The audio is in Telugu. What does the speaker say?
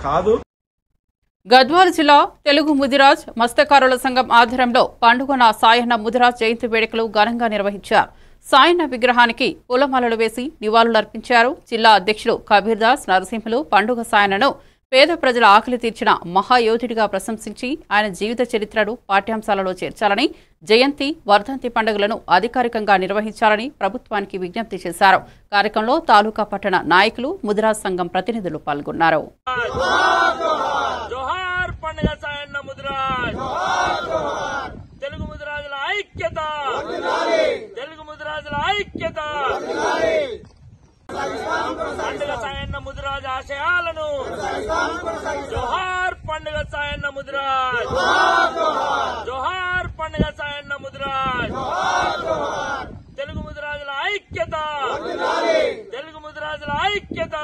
కాదు. గద్వాల జిల్లా తెలుగు ముదిరాజ్ మత్స్యకారుల సంఘం ఆధ్వర్యంలో పండుగన సాయన్న ముదిరాజ్ జయంతి వేడుకలు ఘనంగా నిర్వహించారు. సాయన్న విగ్రహానికి పూలమాలలు వేసి నివాళులర్పించారు. జిల్లా అధ్యక్షులు కబీర్దాస్ నరసింహులు పండుగ సాయన్నను పేద ప్రజల ఆకలి తీర్చిన మహాయోధుడిగా ప్రశంసించి ఆయన జీవిత చరిత్రను పాఠ్యాంశాలలో చేర్చాలని, జయంతి, వర్ధంతి పండుగలను అధికారికంగా నిర్వహించాలని ప్రభుత్వానికి విజ్ఞప్తి చేశారు. కార్యక్రమంలో తాలూకా పట్టణ నాయకులు, ముదిరాజ్ సంఘం ప్రతినిధులు పాల్గొన్నారు. పండుగ సాయన్న ముదిరాజ్ ఆశయాలను జోహార్. పండుగ సాయన్న ముదిరాజ్ జోహార్. పండుగ సాయన్న ముదిరాజ్. తెలుగు ముదిరాజుల ఐక్యత. తెలుగు ముదిరాజుల ఐక్యత.